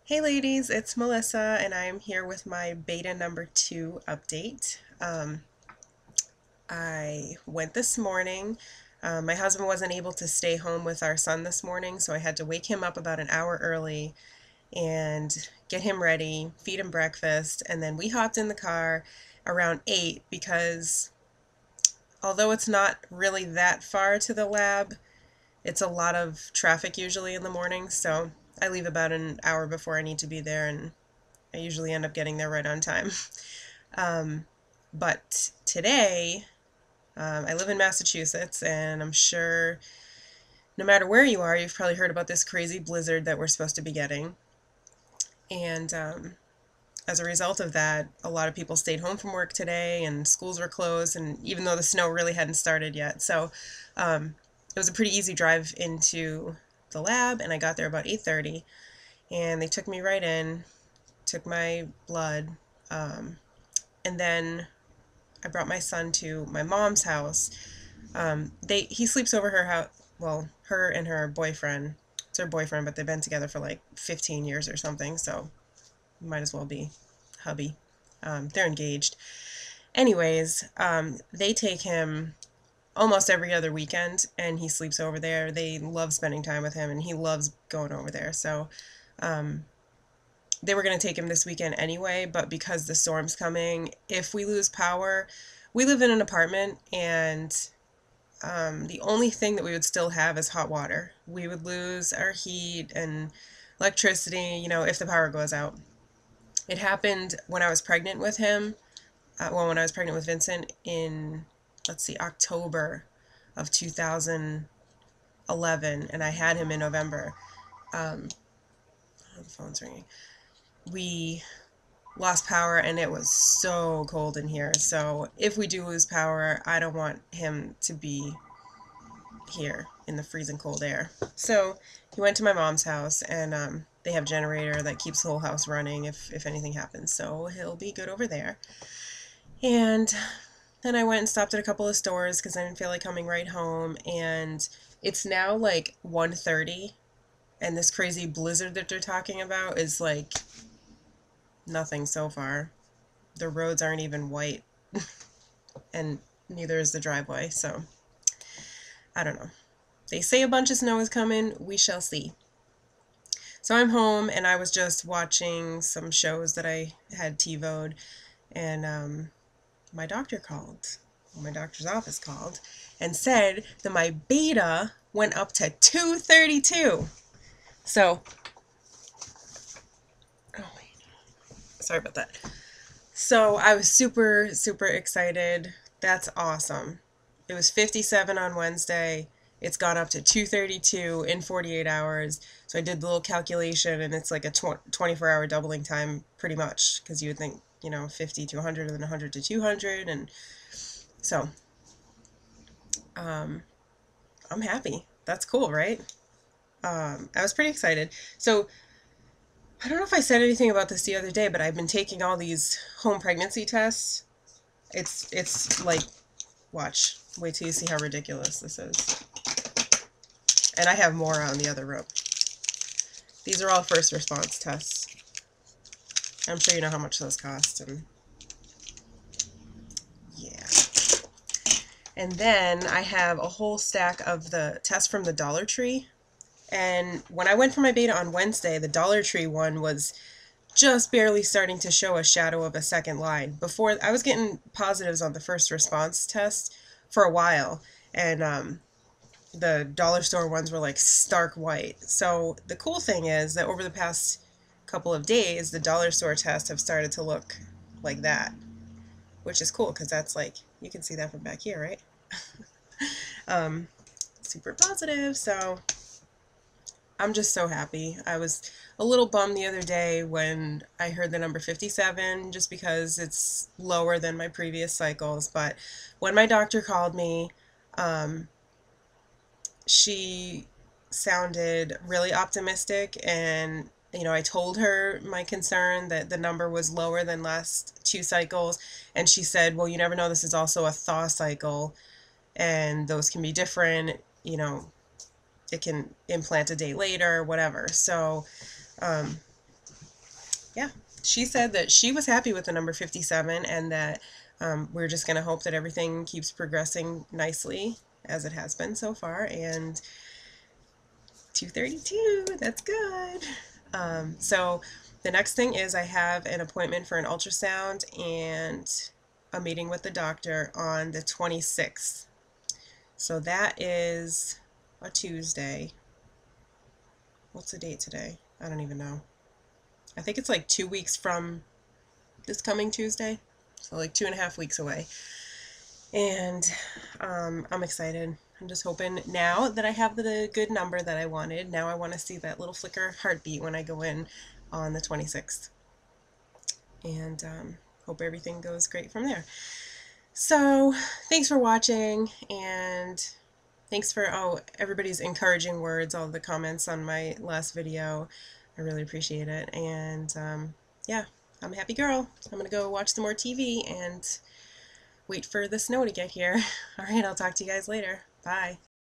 Hey ladies, it's Melissa and I'm here with my beta number 2 update. I went this morning. My husband wasn't able to stay home with our son this morning, so I had to wake him up about an hour early and get him ready, feed him breakfast, and then we hopped in the car around 8 because although it's not really that far to the lab, it's a lot of traffic usually in the morning, so I leave about an hour before I need to be there and I usually end up getting there right on time. Um, but today, I live in Massachusetts, and I'm sure no matter where you are, you've probably heard about this crazy blizzard that we're supposed to be getting. And as a result of that, a lot of people stayed home from work today, and schools were closed, and even though the snow really hadn't started yet. So it was a pretty easy drive into the lab, and I got there about 8:30, and they took me right in, took my blood, um, and then I brought my son to my mom's house. He sleeps over her house. Well, her and her boyfriend. It's her boyfriend, but they've been together for like 15 years or something, so might as well be hubby. They're engaged. Anyways, they take him almost every other weekend, and he sleeps over there. They love spending time with him, and he loves going over there. So um, they were going to take him this weekend anyway, but because the storm's coming, if we lose power, we live in an apartment, and the only thing that we would still have is hot water. We would lose our heat and electricity, if the power goes out. It happened when I was pregnant with him. When I was pregnant with Vincent in, let's see, October of 2011, and I had him in November. Oh, the phone's ringing. We lost power and it was so cold in here. So if we do lose power, I don't want him to be here in the freezing cold air. So he went to my mom's house, and they have a generator that keeps the whole house running if anything happens. So he'll be good over there. And then I went and stopped at a couple of stores because I didn't feel like coming right home. And it's now like 1:30, and this crazy blizzard that they're talking about is like nothing so far. The roads aren't even white, and neither is the driveway, so I don't know. They say a bunch of snow is coming. We shall see. So I'm home, and I was just watching some shows that I had TiVo'd, and my doctor called. My doctor's office called and said that my beta went up to 232. So, oh wait, sorry about that. So I was super, super excited. That's awesome. It was 57 on Wednesday. It's gone up to 232 in 48 hours. So I did the little calculation, and it's like a 24-hour doubling time pretty much, because you would think, 50 to 100 and then 100 to 200. And so I'm happy. That's cool, right? I was pretty excited. So I don't know if I said anything about this the other day, but I've been taking all these home pregnancy tests. It's like, watch, wait till you see how ridiculous this is. And I have more out in the other room. These are all first response tests. I'm sure you know how much those cost, and yeah. And then I have a whole stack of the tests from the Dollar Tree. And when I went for my beta on Wednesday, the Dollar Tree one was just barely starting to show a shadow of a second line. Before, I was getting positives on the first response test for a while, and the dollar store ones were like stark white. So the cool thing is that over the past couple of days, the dollar store tests have started to look like that, which is cool because that's like, you can see that from back here, right? Super positive, so I'm just so happy. I was a little bummed the other day when I heard the number 57, just because it's lower than my previous cycles, but when my doctor called me, she sounded really optimistic, and I told her my concern that the number was lower than last 2 cycles, and she said, well, you never know, this is also a thaw cycle, and those can be different, it can implant a day later, whatever. So yeah, she said that she was happy with the number 57 and that we're just going to hope that everything keeps progressing nicely as it has been so far. And 232, that's good. So the next thing is I have an appointment for an ultrasound and a meeting with the doctor on the 26th. So that is a Tuesday. What's the date today? I don't even know. I think it's like 2 weeks from this coming Tuesday. So like 2.5 weeks away. And I'm excited. I'm just hoping now that I have the good number that I wanted. Now I want to see that little flicker heartbeat when I go in on the 26th. And hope everything goes great from there. So thanks for watching, and thanks for everybody's encouraging words, all the comments on my last video. I really appreciate it. And yeah, I'm a happy girl. I'm going to go watch some more TV and wait for the snow to get here. All right, I'll talk to you guys later. Bye.